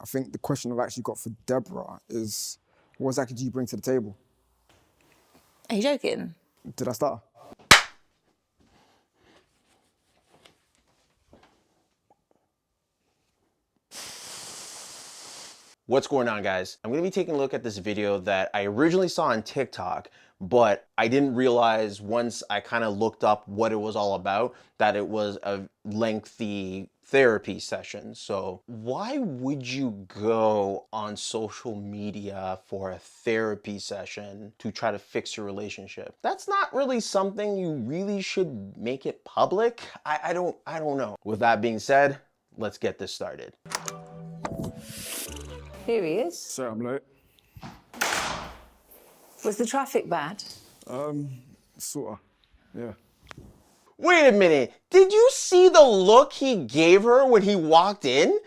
I think the question I've actually got for Deborah is, what exactly do you bring to the table? Are you joking? Did I start? What's going on, guys? I'm gonna be taking a look at this video that I originally saw on TikTok, but I didn't realize once I kind of looked up what it was all about, that it was a lengthy therapy session. So why would you go on social media for a therapy session to try to fix your relationship? That's not really something you really should make it public. I don't know. With that being said, let's get this started. Here he is. Sorry, I'm late. Was the traffic bad? Sorta, yeah. Wait a minute, did you see the look he gave her when he walked in?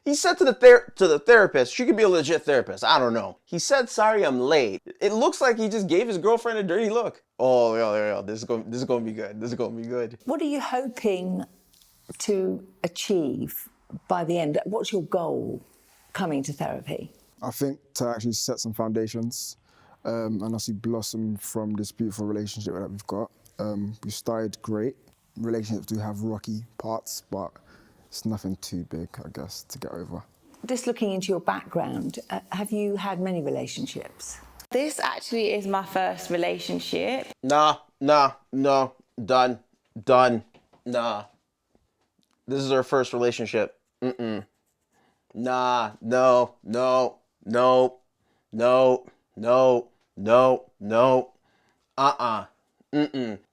He said to the therapist, she could be a legit therapist, I don't know. He said, sorry, I'm late. It looks like he just gave his girlfriend a dirty look. Oh, yeah, this is gonna be good, this is gonna be good. What are you hoping to achieve by the end? What's your goal coming to therapy? I think to actually set some foundations and obviously blossom from this beautiful relationship that we've got. We started great. Relationships do have rocky parts, but it's nothing too big, I guess, to get over. Just looking into your background, have you had many relationships? This actually is my first relationship. Nah, done, nah. This is our first relationship, Nah, no.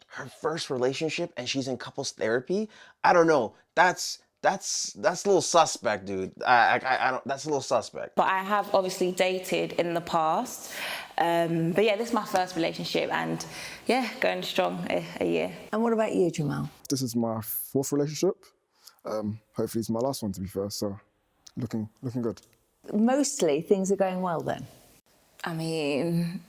Her first relationship and she's in couples therapy? I don't know. That's a little suspect, dude. I don't. That's a little suspect. But I have obviously dated in the past. But yeah, this is my first relationship and yeah, going strong a year. And what about you, Jamal? This is my fourth relationship. Hopefully it's my last one, to be fair, so looking good. Mostly things are going well then? I mean,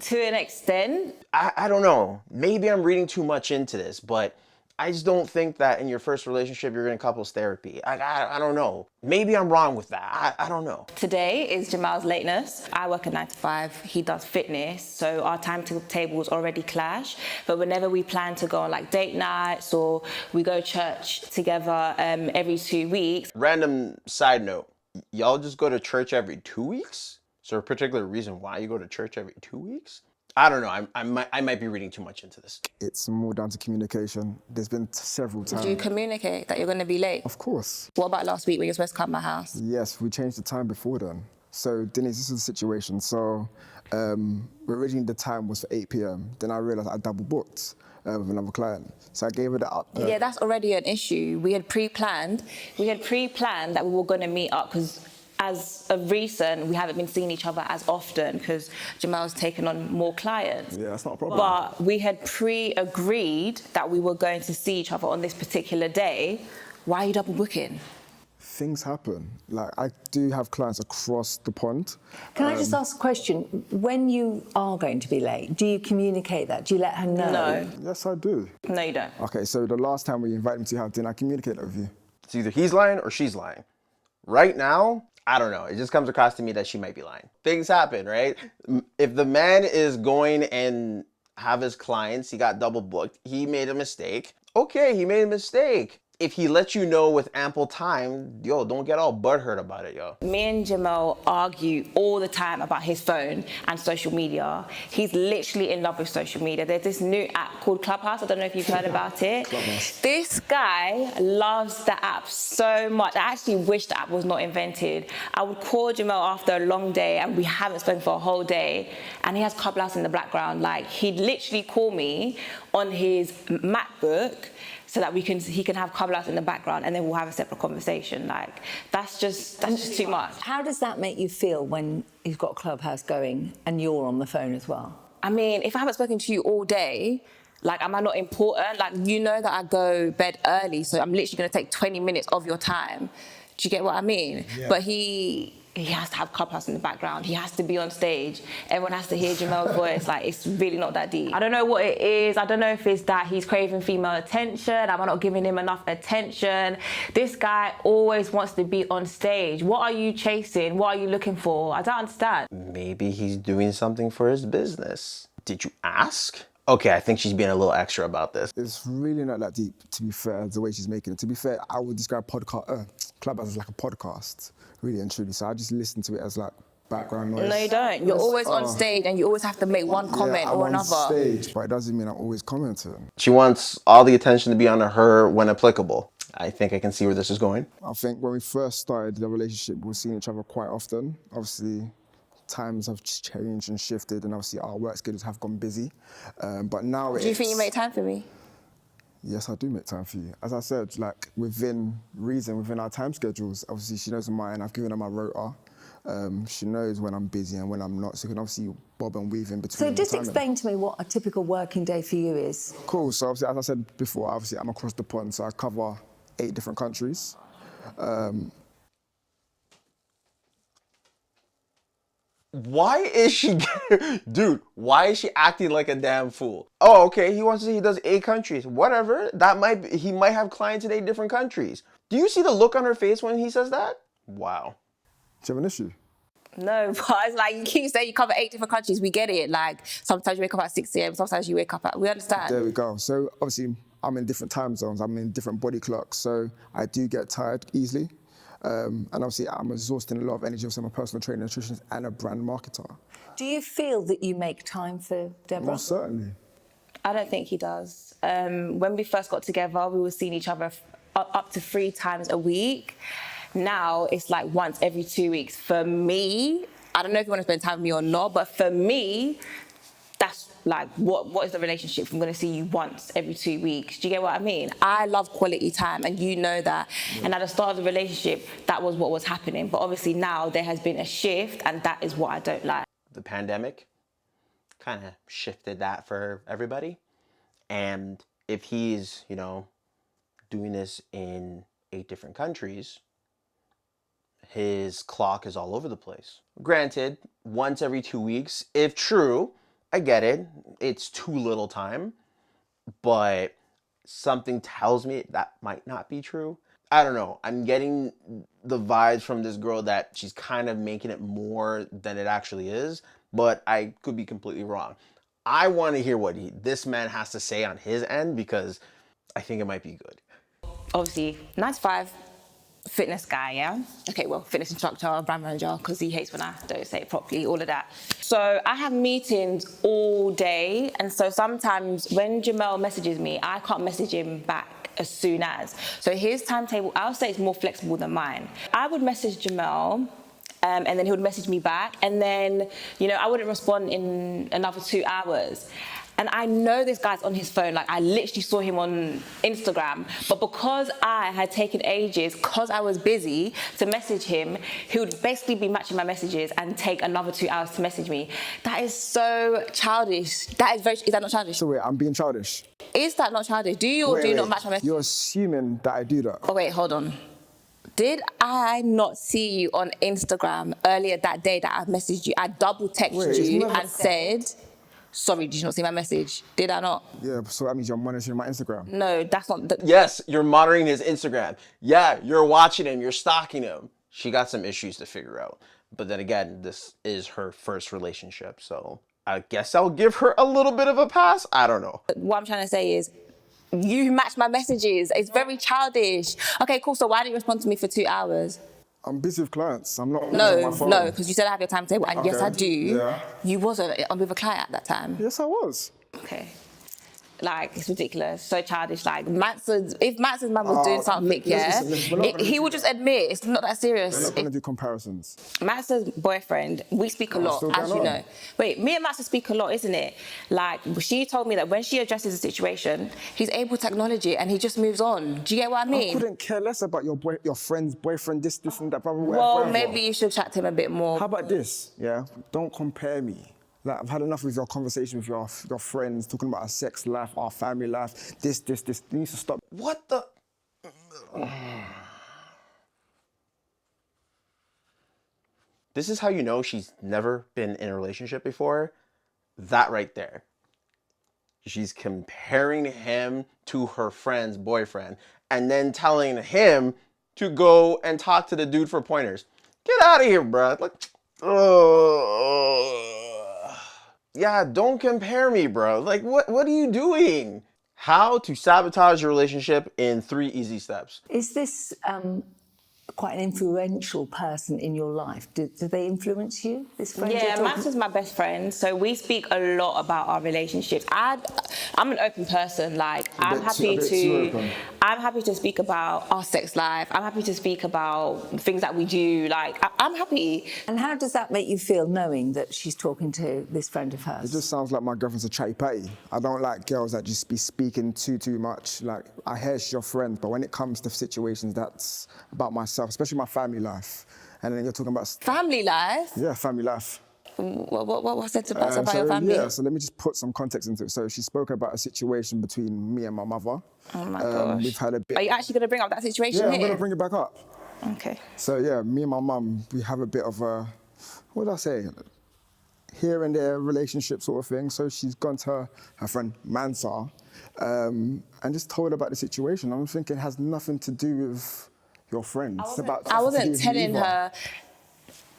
to an extent. I don't know. Maybe I'm reading too much into this, but I just don't think that in your first relationship you're in couples therapy. I don't know. Maybe I'm wrong with that. I don't know. Today is Jamal's lateness. I work a 9 to 5, he does fitness, so our timetables already clash. But whenever we plan to go on like date nights or we go church together every 2 weeks. Random side note, y'all just go to church every 2 weeks? Is there a particular reason why you go to church every 2 weeks? I don't know. I might be reading too much into this. It's more down to communication. There's been several times. Do you communicate that you're going to be late? Of course. What about last week when you're supposed to come to my house? Yes, we changed the time before then. So, Denise, this is the situation. So, originally the time was for 8 p.m. Then I realized I double booked with another client. So I gave her that up. Yeah, that's already an issue. We had pre-planned that we were going to meet up because as of recent, we haven't been seeing each other as often because Jamal's taken on more clients. Yeah, that's not a problem. But we had pre-agreed that we were going to see each other on this particular day. Why are you double booking? Things happen. Like, I do have clients across the pond. Can I just ask a question? When you are going to be late, do you communicate that? Do you let her know? No. Yes, I do. No, you don't. Okay, so the last time we invited me to have dinner, I communicated that with you. It's either he's lying or she's lying. Right now, I don't know. It just comes across to me that she might be lying. Things happen, right? If the man is going and have his clients, he got double booked, he made a mistake. Okay, he made a mistake. If he lets you know with ample time, yo, don't get all butthurt about it, yo. Me and Jamal argue all the time about his phone and social media. He's literally in love with social media. There's this new app called Clubhouse. I don't know if you've heard about it. Clubhouse. This guy loves the app so much. I actually wish the app was not invented. I would call Jamal after a long day and we haven't spoken for a whole day and he has Clubhouse in the background. Like, he'd literally call me on his MacBook so that he can have Clubhouse in the background and then we'll have a separate conversation. Like, that's just too much. How does that make you feel when you've got Clubhouse going and you're on the phone as well? I mean, if I haven't spoken to you all day, like, am I not important? Like, you know that I go bed early, so I'm literally gonna take 20 minutes of your time. Do you get what I mean? Yeah. But he he has to have Clubhouse in the background. He has to be on stage. Everyone has to hear Jamel's voice. Like, it's really not that deep. I don't know what it is. I don't know if it's that he's craving female attention. Am I not giving him enough attention? This guy always wants to be on stage. What are you chasing? What are you looking for? I don't understand. Maybe he's doing something for his business. Did you ask? Okay, I think she's being a little extra about this. It's really not that deep, to be fair, the way she's making it. To be fair, I would describe Clubhouse as like a podcast, really and truly. So I just listen to it as like background noise. No, you don't. You're always on stage and you always have to make one comment I'm or on another. stage, but it doesn't mean I'm always commenting. She wants all the attention to be on her when applicable. I think I can see where this is going. I think when we first started the relationship, we were seeing each other quite often. Obviously, times have changed and shifted, and obviously our work schedules have gone busy. But now Do you think you make time for me? Yes, I do make time for you. As I said, like within reason, within our time schedules, obviously she knows mine, I've given her my rota. She knows when I'm busy and when I'm not, so you can obviously bob and weave in between. So just explain to me what a typical working day for you is. Cool, so obviously, as I said before, obviously I'm across the pond, so I cover 8 different countries. Why is she, dude, why is she acting like a damn fool? Oh, okay, he wants to say he does 8 countries. Whatever, he might have clients in 8 different countries. Do you see the look on her face when he says that? Wow. Do you have an issue? No, but it's like you keep saying you cover 8 different countries. We get it. Like sometimes you wake up at 6 a.m. Sometimes you wake up at. We understand. There we go. So obviously I'm in different time zones. I'm in different body clocks. So I do get tired easily. And obviously I'm exhausting a lot of energy. Obviously I'm a personal trainer, nutritionist and a brand marketer. Do you feel that you make time for Deborah? Most certainly. I don't think he does. When we first got together, we were seeing each other up to 3 times a week. Now it's like once every 2 weeks. For me, I don't know if you want to spend time with me or not, but for me, that's like, what is the relationship if I'm going to see you once every 2 weeks? Do you get what I mean? I love quality time, and you know that. Yeah. And at the start of the relationship, that was what was happening. But obviously now there has been a shift, and that is what I don't like. The pandemic kind of shifted that for everybody. And if he's, doing this in 8 different countries, his clock is all over the place. Granted, once every 2 weeks, if true, I get it. It's too little time, but something tells me that might not be true. I don't know. I'm getting the vibes from this girl that she's kind of making it more than it actually is, but I could be completely wrong. I want to hear what this man has to say on his end because I think it might be good. Obviously, 9 to 5. Fitness guy, yeah? Okay, well, fitness instructor, brand manager, because he hates when I don't say it properly, all of that. So I have meetings all day, and so sometimes when Jamal messages me, I can't message him back as soon as. So his timetable, I'll say, is more flexible than mine. I would message Jamal, and then he would message me back, and then, I wouldn't respond in another 2 hours. And I know this guy's on his phone. Like, I literally saw him on Instagram. But because I had taken ages, because I was busy, to message him, he would basically be matching my messages and take another 2 hours to message me. That is so childish. Is that not childish? So wait, I'm being childish. Is that not childish? Do you or do you not match my messages? You're assuming that I do that. Oh, wait, hold on. Did I not see you on Instagram earlier that day that I messaged you? I double texted you and said... Sorry, did you not see my message? Did I not? Yeah, so that means you're monitoring my Instagram. No, that's not... Yes, you're monitoring his Instagram. Yeah, you're watching him, you're stalking him. She got some issues to figure out. But then again, this is her first relationship, so I guess I'll give her a little bit of a pass. I don't know. What I'm trying to say is, you match my messages. It's very childish. Okay, cool, so why didn't you respond to me for 2 hours? I'm busy with clients. I'm not on my phone. No, because you said I have your timetable, and yes, I do. Yeah. You wasn't with a client at that time. Yes, I was. Okay. Like, it's ridiculous, so childish. Like, if Max's man was doing something, he would just admit it's not that serious. We're not going to do comparisons. Max's boyfriend, we speak a lot, as you know. Wait, me and Max speak a lot, isn't it? Like, she told me that when she addresses a situation, he's able to acknowledge it and he just moves on. Do you get what I mean? I couldn't care less about your friend's boyfriend, this and that. Well, maybe you should chat to him a bit more. How about this? Yeah, don't compare me. Like, I've had enough with your conversation with your friends, talking about our sex life, our family life, this. You need to stop. What the? This is how you know she's never been in a relationship before. That right there. She's comparing him to her friend's boyfriend and then telling him to go and talk to the dude for pointers. Get out of here, bro. Like, yeah, don't compare me, bro. Like, what are you doing? How to sabotage your relationship in 3 easy steps. Is this quite an influential person in your life? Do they influence you, this friend you're Yeah, talking Max is my best friend, so we speak a lot about our relationships. I'm an open person. Like, A bit too open. I'm happy to speak about our sex life. I'm happy to speak about things that we do. Like, I'm happy. And how does that make you feel, knowing that she's talking to this friend of hers? It just sounds like my girlfriend's a chatty patty. I don't like girls that just be speaking too much. Like, I hear she's your friend, but when it comes to situations that's about myself, especially my family life, and then you're talking about... Family life? Yeah, family life. What's it about your family? Yeah, so let me just put some context into it. So she spoke about a situation between me and my mother. Oh my gosh. We've had a bit... Are you actually going to bring up that situation Yeah, here? I'm going to bring it back up. Okay. So yeah, me and my mum, we have a bit of a, what did I say? Here and there relationship sort of thing. So she's gone to her friend Mansa and just told her about the situation. I'm thinking it has nothing to do with your friend. I wasn't telling her,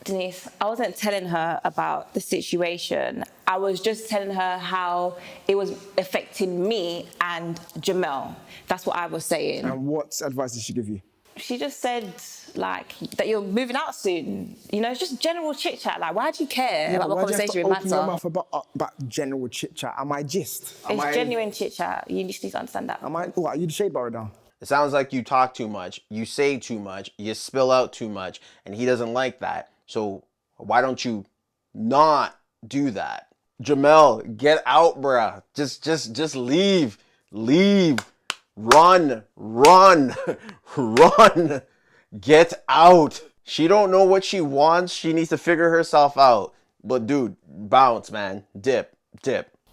Denise, I wasn't telling her about the situation. I was just telling her how it was affecting me and Jamal. That's what I was saying. And what advice did she give you? She just said, like, that you're moving out soon. You know, it's just general chit chat. Like, why do you care about my conversation with Why do you have to Matter? open your mouth about general chit chat? Am I gist? It's genuine chit chat. You just need to understand that. What, are you the shade bar now? It sounds like you talk too much, you say too much, you spill out too much, and he doesn't like that. So why don't you not do that? Jamel, get out, bruh. Just leave. Leave. Run. Run. Run. Get out. She don't know what she wants. She needs to figure herself out. But dude, bounce, man. Dip.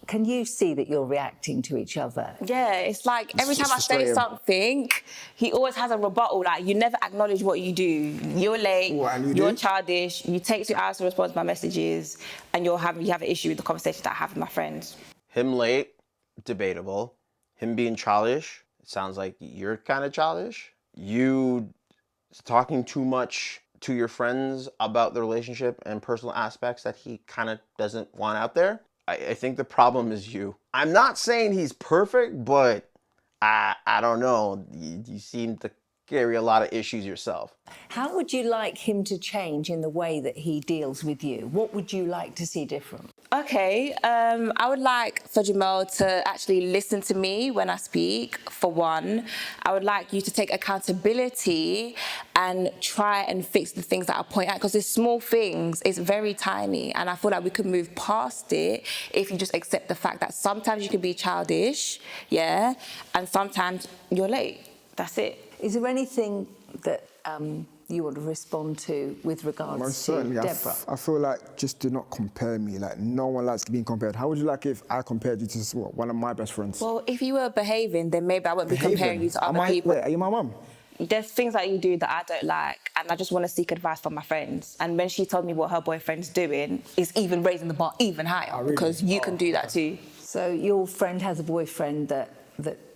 Can you see that you're reacting to each other? Yeah, it's like every time I say frustrating. something, he always has a rebuttal. Like, you never acknowledge what you do. You're late, What, and you you're do? childish, you take 2 hours to respond to my messages, and you have an issue with the conversation that I have with my friends. Him late, debatable. Him being childish, it sounds like you're kind of childish. You talking too much to your friends about the relationship and personal aspects that he kind of doesn't want out there. I think the problem is you. I'm not saying he's perfect, but I don't know. You seem to carry a lot of issues yourself. How would you like him to change in the way that he deals with you? What would you like to see different? Okay, I would like for Jamal to actually listen to me when I speak, for one. I would like you to take accountability and try and fix the things that I point out, because it's small things, it's very tiny, and I feel like we could move past it if you just accept the fact that sometimes you can be childish, yeah, and sometimes you're late. That's it. Is there anything that you want to respond to with regards Most to certainly. Deborah? I feel like just do not compare me. Like, no one likes being compared. How would you like if I compared you to one of my best friends? Well, if you were behaving, then maybe I wouldn't be comparing you to other people. Wait, are you my mum? There's things that you do that I don't like, and I just want to seek advice from my friends. And when she told me what her boyfriend's doing, it's even raising the bar even higher, really? because you can do that too. So your friend has a boyfriend that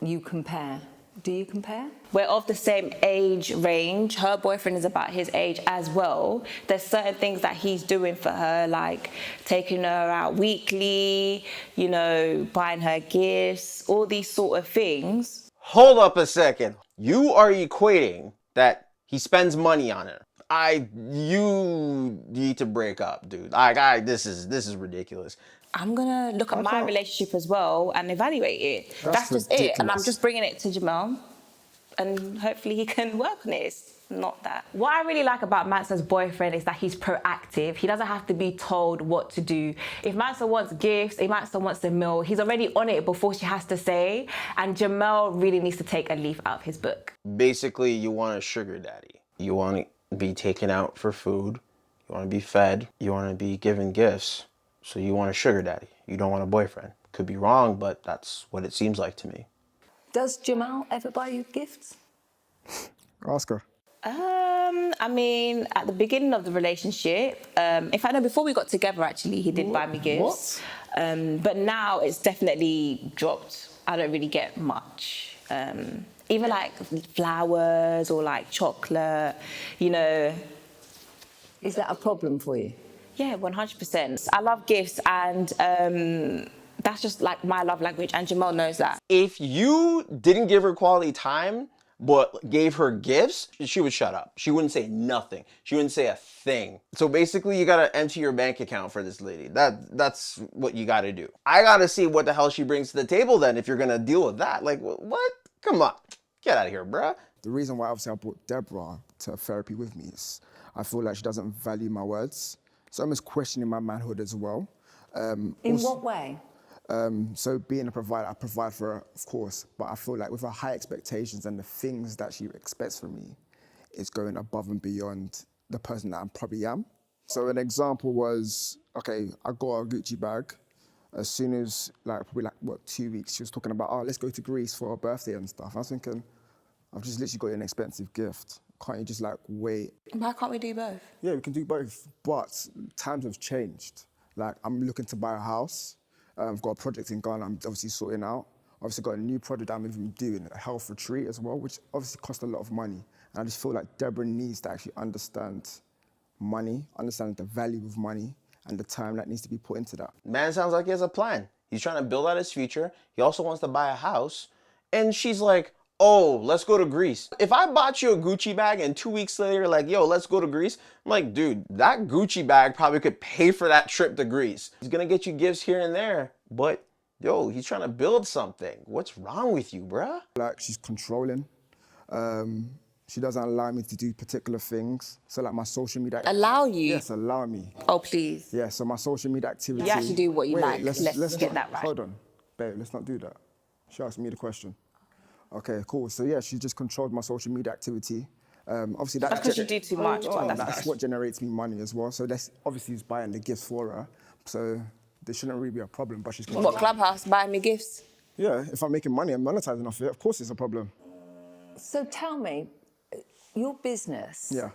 you compare. Do you compare? We're of the same age range. Her boyfriend is about his age as well. There's certain things that he's doing for her, like taking her out weekly, you know, buying her gifts, all these sort of things. Hold up a second. You are equating that he spends money on her. You need to break up, dude. This is ridiculous. I'm gonna look at my relationship as well and evaluate it. That's just it. And I'm ridiculous. just bringing it to Jamal, and hopefully he can work on it. It's not that. What I really like about Mansa's boyfriend is that he's proactive. He doesn't have to be told what to do. If Mansa wants gifts, if Mansa wants a meal, he's already on it before she has to say. And Jamal really needs to take a leaf out of his book. Basically, you want a sugar daddy. You want to be taken out for food. You want to be fed. You want to be given gifts. So you want a sugar daddy. You don't want a boyfriend. Could be wrong, but that's what it seems like to me. Does Jamal ever buy you gifts? Ask her. I mean, at the beginning of the relationship, in fact, no, before we got together, actually, he did buy me gifts. But now it's definitely dropped. I don't really get much. Even like flowers or like chocolate, you know. Is that a problem for you? Yeah, 100%. I love gifts, and that's just like my love language, and Jamal knows that. If you didn't give her quality time, but gave her gifts, she would shut up. She wouldn't say nothing. She wouldn't say a thing. So basically, you gotta empty your bank account for this lady. That's what you gotta do. I gotta see what the hell she brings to the table then if you're gonna deal with that. Like, what? Come on. Get out of here, bruh. The reason why obviously I brought Deborah to therapy with me is I feel like she doesn't value my words. So I'm just questioning my manhood as well. In what way? So being a provider, I provide for her, of course, but I feel like with her high expectations and the things that she expects from me, it's going above and beyond the person that I probably am. So an example was, okay, I got a Gucci bag. As soon as, probably 2 weeks, she was talking about, oh, let's go to Greece for her birthday and stuff. I was thinking, I've just literally got you an expensive gift. Can't you just wait? Why can't we do both? Yeah, we can do both, but times have changed. I'm looking to buy a house. I've got a project in Ghana I'm obviously sorting out. Obviously got a new project I'm even doing, a health retreat as well, which obviously costs a lot of money. And I just feel like Deborah needs to actually understand money, understand the value of money, and the time that needs to be put into that. Man sounds like he has a plan. He's trying to build out his future. He also wants to buy a house. And she's like, oh, let's go to Greece. If I bought you a Gucci bag and 2 weeks later, yo, let's go to Greece, I'm like, dude, that Gucci bag probably could pay for that trip to Greece. He's gonna get you gifts here and there, but yo, he's trying to build something. What's wrong with you, bruh? She's controlling. She doesn't allow me to do particular things. So my social media... Allow you? Yes, allow me. Oh, please. Yeah, so my social media activity... You actually do what you like. Let's get that right. Hold on, babe, let's not do that. She asked me the question. Okay, cool. So yeah, she just controlled my social media activity. Obviously That's because you do too much. That's what generates me money as well. So that's obviously is buying the gifts for her. So there shouldn't really be a problem, but she's... What, Clubhouse, buying me gifts? Yeah, if I'm making money, I'm monetizing off it, of course it's a problem. So tell me, your business, Yeah.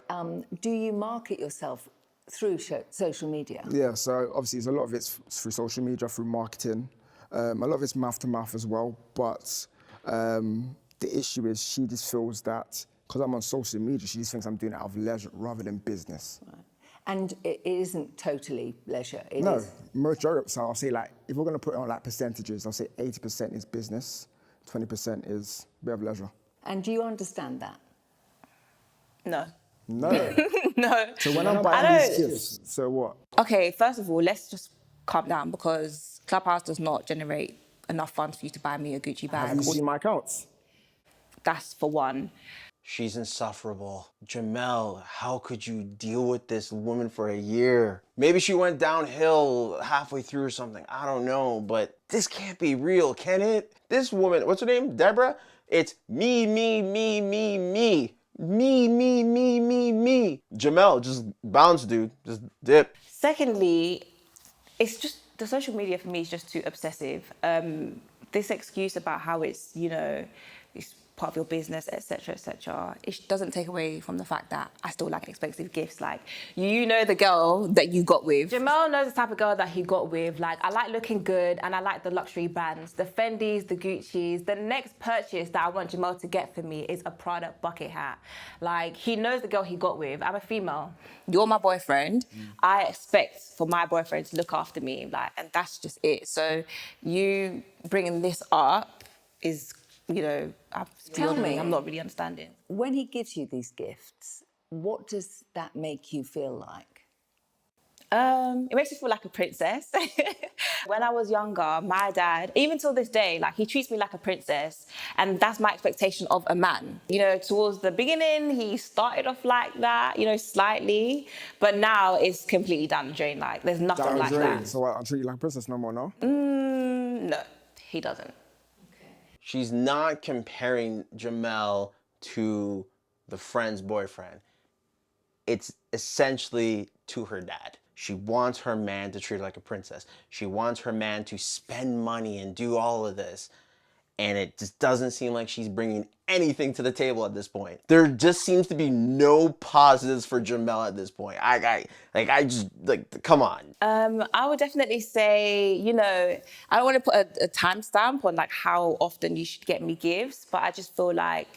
Do you market yourself through social media? Yeah, so obviously a lot of it's through social media, through marketing. A lot of it's mouth to mouth as well, but the issue is she just feels that because I'm on social media, she just thinks I'm doing it out of leisure rather than business. Right. And it isn't totally leisure. No, majority. So I'll say if we're gonna put it on percentages, I'll say 80% is business, 20% is a bit of leisure. And do you understand that? No. No. No. So when I'm buying these gifts, so what? Okay, first of all, let's just calm down because Clubhouse does not generate enough funds for you to buy me a Gucci bag. Have you seen my accounts? That's for one. She's insufferable. Jamel, how could you deal with this woman for a year? Maybe she went downhill halfway through or something. I don't know, but this can't be real, can it? This woman, what's her name? Deborah? It's me, me, me, me, me. Me, me, me, me, me. Jamel, just bounce, dude. Just dip. Secondly, it's just the social media for me is just too obsessive. This excuse about how it's, it's part of your business, etc., it doesn't take away from the fact that I still like expensive gifts. Like, you know the girl that you got with. Jamal knows the type of girl that he got with. Like, I like looking good and I like the luxury brands, the Fendis, the Gucci's. The next purchase that I want Jamal to get for me is a Prada bucket hat. Like, he knows the girl he got with. I'm a female. You're my boyfriend. I expect for my boyfriend to look after me. Like, and that's just it. So you bringing this up is... Tell me, I'm not really understanding. When he gives you these gifts, what does that make you feel like? It makes me feel like a princess. When I was younger, my dad, even till this day, he treats me like a princess, and that's my expectation of a man. Towards the beginning, he started off like that, slightly, but now it's completely down the drain. There's nothing like that. So I'll treat you like a princess no more, no? No, he doesn't. She's not comparing Jamel to the friend's boyfriend. It's essentially to her dad. She wants her man to treat her like a princess. She wants her man to spend money and do all of this. and it just doesn't seem like she's bringing anything to the table at this point. There just seems to be no positives for Jamel at this point. Come on. I would definitely say, you know, I don't want to put a timestamp on like how often you should get me gifts, but I just feel like,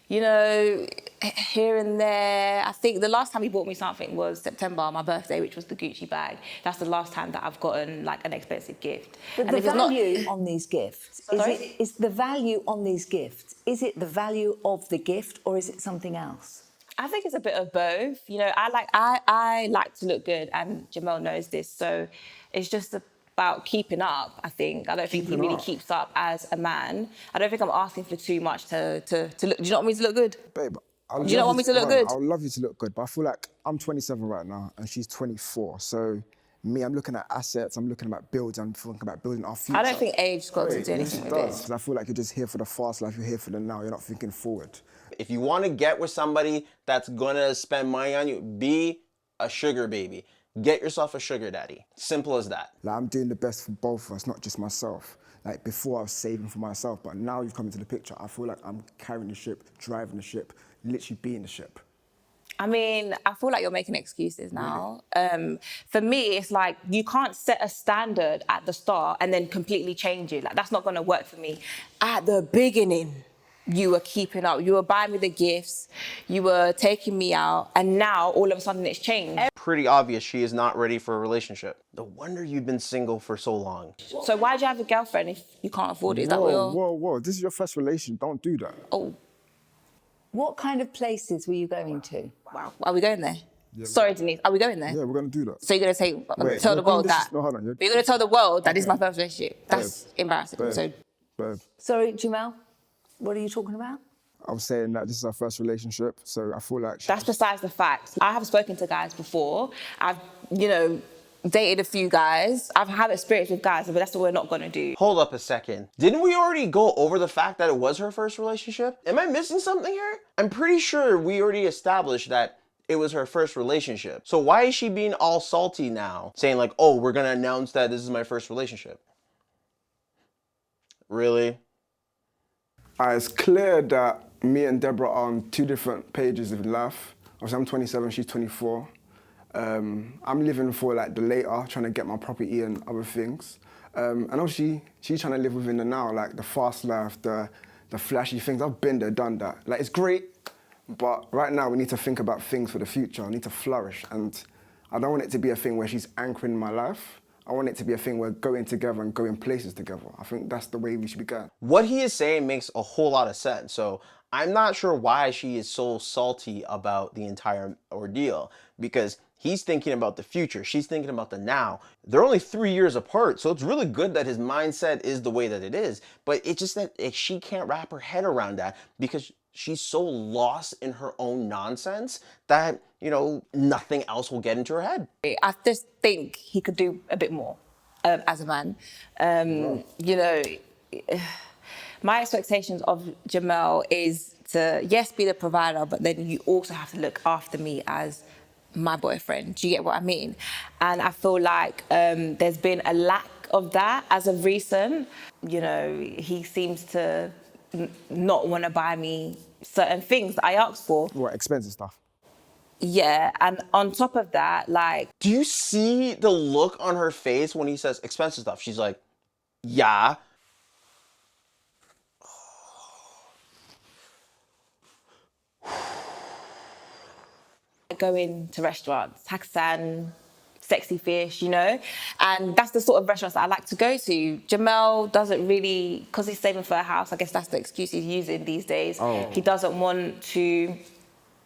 you know, here and there. I think the last time he bought me something was September, my birthday, which was the Gucci bag. That's the last time that I've gotten like an expensive gift. But And the if it's not- value on these gifts, is the value on these gifts, is it the value of the gift or is it something else? I think it's a bit of both. You know, I like to look good, and Jamal knows this. So it's just about keeping up. I think I don't think he really keeps up as a man. I don't think I'm asking for too much to look. Do you not want me to look good? Babe, Do you not want me to look good? I would love you to look good, but I feel like I'm 27 right now and she's 24. So me, I'm looking at assets, I'm looking at builds, I'm thinking about building our future. I don't think age got to do Yes, anything it with does, this. because I feel like you're just here for the fast life, you're here for the now, you're not thinking forward. If you want to get with somebody that's gonna spend money on you, be a sugar baby. Get yourself a sugar daddy. Simple as that. Like, I'm doing the best for both of us, not just myself. Like, before I was saving for myself, but now you've come into the picture, I feel like I'm carrying the ship, driving the ship, literally being the ship. I mean, I feel like you're making excuses now. For me, it's like you can't set a standard at the start and then completely change it. Like, that's not going to work for me. At the beginning, you were keeping up. You were buying me the gifts. You were taking me out. And now, all of a sudden, it's changed. Pretty obvious she is not ready for a relationship. No wonder you've been single for so long. So why'd you have a girlfriend if you can't afford it? Is that what you're... Whoa, this is your first relation, don't do that. Oh, What kind of places were you going to? wow. Are we going there? Sorry, Denise. Are we going there? Yeah, we're gonna do that. So you're going to say, Wait, tell the world that... No, hold on. You're going to tell the world that this is my first relationship. That's embarrassing. Babe, So babe, Sorry, Jamal, what are you talking about? I was saying that this is our first relationship, so I feel like... that's besides the fact. I have spoken to guys before. I've, you know, dated a few guys. I've had experience with guys, but that's what we're not going to do. Hold up a second. Didn't we already go over the fact that it was her first relationship? Am I missing something here? I'm pretty sure we already established that it was her first relationship. So why is she being all salty now? Saying like, oh, we're gonna announce that this is my first relationship. Really? It's clear that me and Deborah are on two different pages of life. Obviously, I'm 27, she's 24. I'm living for like the later, trying to get my property and other things. And obviously, she's trying to live within the now, like the fast life, the flashy things. I've been there, done that. Like, it's great, but right now we need to think about things for the future. I need to flourish, and I don't want it to be a thing where she's anchoring my life. I want it to be a thing where going together and going places together. I think that's the way we should be going. What he is saying makes a whole lot of sense. So I'm not sure why she is so salty about the entire ordeal, because he's thinking about the future. She's thinking about the now. They're only 3 years apart, so it's really good that his mindset is the way that it is. But it's just that she can't wrap her head around that because she's so lost in her own nonsense that, you know, nothing else will get into her head. I just think he could do a bit more as a man. You know, my expectations of Jamal is to, yes, be the provider, but then you also have to look after me as my boyfriend. Do you get what I mean? And I feel like there's been a lack of that as of recent. You know, he seems to not want to buy me certain things that I asked for. What, expensive stuff? Yeah, and on top of that, like... Do you see the look on her face when he says expensive stuff? She's like, yeah. Going to restaurants, Haksan, Sexy Fish, you know? And that's the sort of restaurants that I like to go to. Jamal doesn't really, because he's saving for a house, I guess that's the excuse he's using these days. He doesn't want to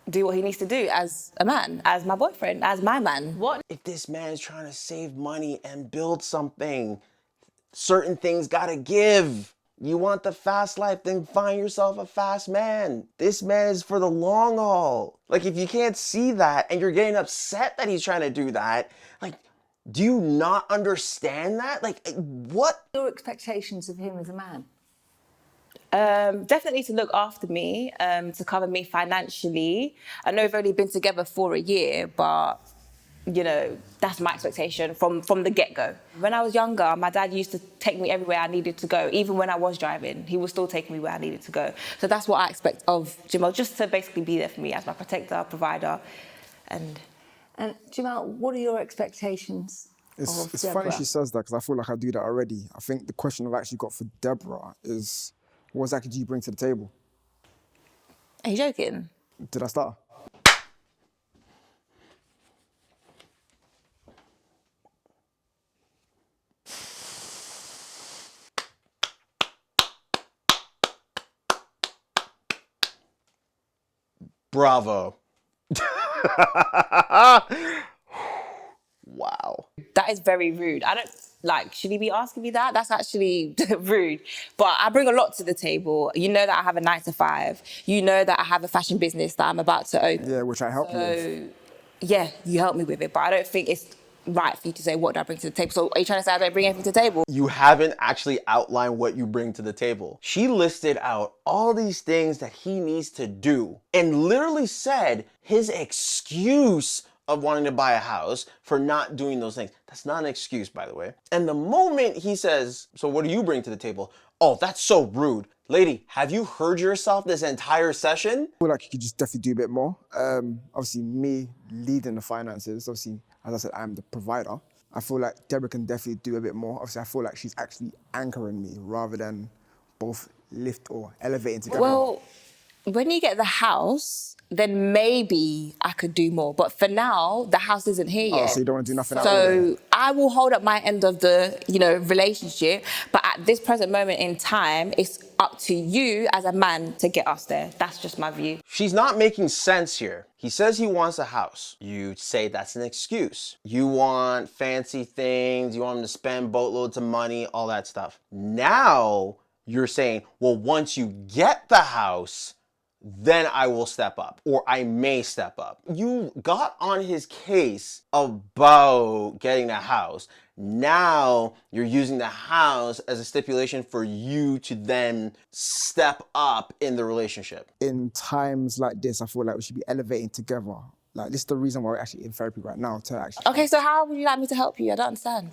do what he needs to do as a man, as my boyfriend, as my man. What? If this man is trying to save money and build something, certain things gotta give. You want the fast life, then find yourself a fast man. This man is for the long haul. Like, if you can't see that and you're getting upset that he's trying to do that, like, do you not understand that? Like, what? Your expectations of him as a man? Definitely to look after me, to cover me financially. I know we've only been together for a year, but you know, that's my expectation from the get-go. When I was younger, my dad used to take me everywhere I needed to go. Even when I was driving, he was still taking me where I needed to go. So that's what I expect of Jamal, just to basically be there for me as my protector, provider, and Jamal, what are your expectations of It's Deborah? funny she says that because I feel like I do that already. I think the question I've actually got for Deborah is, what exactly do you bring to the table? Are you joking? Did I start? Bravo. Wow. That is very rude. I don't, like, should he be asking me that? That's actually rude. But I bring a lot to the table. You know that I have a 9-to-5. You know that I have a fashion business that I'm about to open. Yeah, which I help you with. So, yeah, you help me with it. But I don't think it's right for you to say, what do I bring to the table? So are you trying to say I don't bring anything to the table? You haven't actually outlined what you bring to the table. She listed out all these things that he needs to do and literally said his excuse of wanting to buy a house for not doing those things. That's not an excuse, by the way. And the moment he says, so what do you bring to the table? Oh, that's so rude. Lady, have you heard yourself this entire session? I feel like you could just definitely do a bit more. Obviously, me leading the finances, obviously, as I said, I'm the provider. I feel like Deborah can definitely do a bit more. Obviously, I feel like she's actually anchoring me rather than both lift or elevating together. Well, when you get the house, then maybe I could do more. But for now, the house isn't here yet. so you don't want to do nothing out of it? So I will hold up my end of the, you know, relationship. But at this present moment in time, it's up to you as a man to get us there. That's just my view. She's not making sense here. He says he wants a house. You say that's an excuse. You want fancy things. You want him to spend boatloads of money, all that stuff. Now you're saying, well, once you get the house, then I will step up, or I may step up. You got on his case about getting a house. Now you're using the house as a stipulation for you to then step up in the relationship. In times like this, I feel like we should be elevating together. Like, this is the reason why we're actually in therapy right now, to actually... Okay, so how would you like me to help you? I don't understand.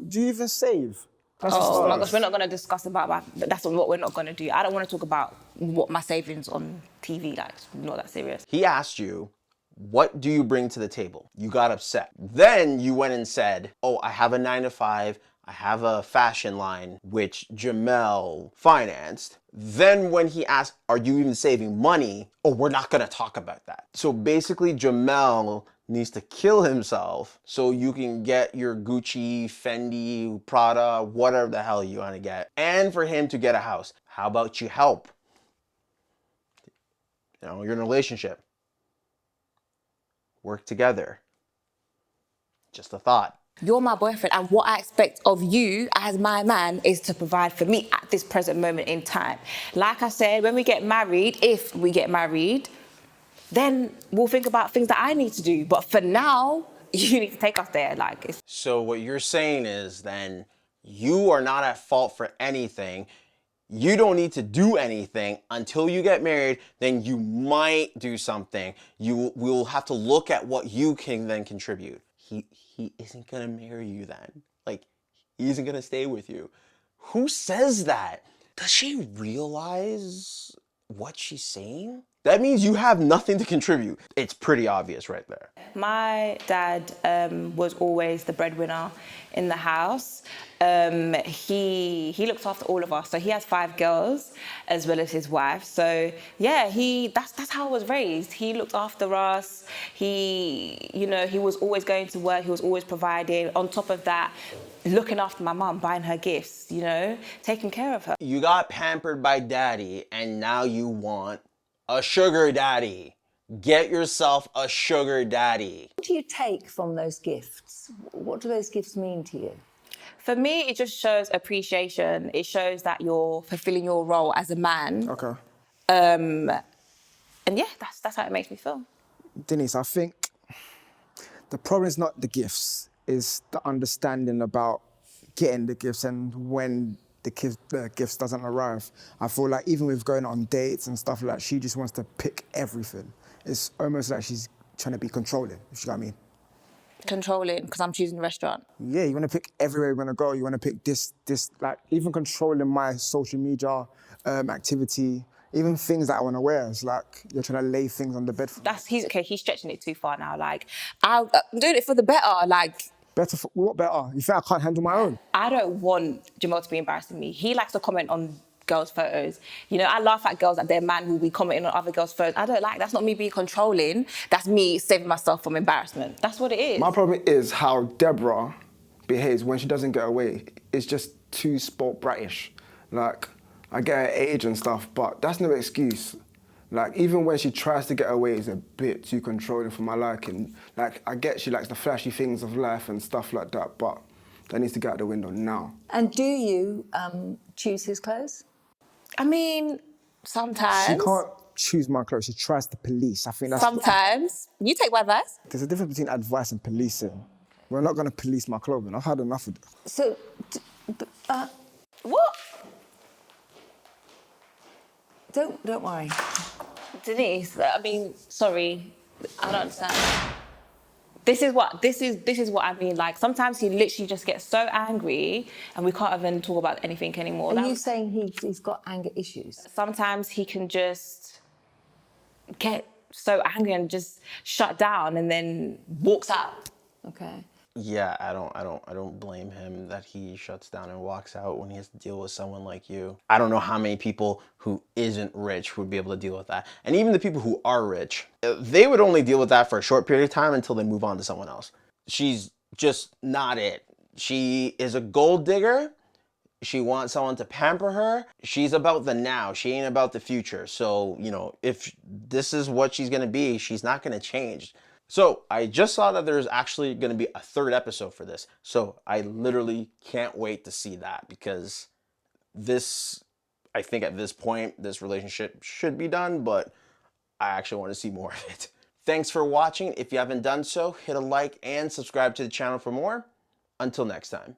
Do you even save? That's a Oh start. my gosh, we're not going to discuss about my, that's what we're not going to do. I don't want to talk about what my savings on TV, like, it's not that serious. He asked you, what do you bring to the table? You got upset. Then you went and said, oh, I have a 9-to-5. I have a fashion line, which Jamal financed. Then when he asked, are you even saving money? Oh, we're not gonna talk about that. So basically Jamal needs to kill himself so you can get your Gucci, Fendi, Prada, whatever the hell you wanna get, and for him to get a house. How about you help? You know, you're in a relationship. Work together. Just a thought. You're my boyfriend, and what I expect of you as my man is to provide for me at this present moment in time. Like I said, when we get married, if we get married, then we'll think about things that I need to do. But for now, you need to take us there. Like, it's... So what you're saying is then you are not at fault for anything. You don't need to do anything until you get married. Then you might do something. You will have to look at what you can then contribute. He isn't gonna marry you then. Like, he isn't gonna stay with you. Who says that? Does she realize what she's saying? That means you have nothing to contribute. It's pretty obvious right there. My dad was always the breadwinner in the house. He looks after all of us. So he has 5 girls as well as his wife. So yeah, that's how I was raised. He looked after us. He was always going to work. He was always providing. On top of that, looking after my mum, buying her gifts, taking care of her. You got pampered by daddy and now you want a sugar daddy. Get yourself a sugar daddy. What do you take from those gifts? What do those gifts mean to you? For me, it just shows appreciation. It shows that you're fulfilling your role as a man. Okay. And yeah, that's how it makes me feel. Denise, I think the problem is not the gifts, is the understanding about getting the gifts and when the gifts doesn't arrive. I feel like even with going on dates and stuff like that, she just wants to pick everything. It's almost like she's trying to be controlling, if you know what I mean. controlling because I'm choosing a restaurant. Yeah, you want to pick everywhere you want to go. You want to pick this, like even controlling my social media activity, even things that I want to wear. It's like you're trying to lay things on the bed for me. He's stretching it too far now. Like, I'm doing it for the better. Like, Better for what better? You think I can't handle my own? I don't want Jamal to be embarrassing me. He likes to comment on girls' photos. You know, I laugh at girls that their man will be commenting on other girls' photos. I don't like, that's not me being controlling. That's me saving myself from embarrassment. That's what it is. My problem is how Deborah behaves when she doesn't get away. It's just too spoilt bratish. Like, I get her age and stuff, but that's no excuse. Like, even when she tries to get away, it's a bit too controlling for my liking. Like, I get she likes the flashy things of life and stuff like that, but that needs to get out the window now. And do you choose his clothes? I mean, sometimes. She can't choose my clothes. She tries to police. I think that's... Sometimes. You take my advice. There's a difference between advice and policing. We're not going to police my clothing. I've had enough of it. So, What? don't worry. Denise, I mean, sorry, I don't understand. This is what I mean. Like, sometimes he literally just gets so angry and we can't even talk about anything anymore. Are you saying he's got anger issues? Sometimes he can just get so angry and just shut down and then walks out. Okay. Yeah, I don't blame him that he shuts down and walks out when he has to deal with someone like you. I don't know how many people who isn't rich would be able to deal with that. And even the people who are rich, they would only deal with that for a short period of time until they move on to someone else. She's just not it. She is a gold digger. She wants someone to pamper her. She's about the now. She ain't about the future. So, you know, if this is what she's gonna be, she's not gonna change. So I just saw that there's actually going to be a third episode for this. So I literally can't wait to see that, because this, I think at this point, this relationship should be done, but I actually want to see more of it. Thanks for watching. If you haven't done so, hit a like and subscribe to the channel for more. Until next time.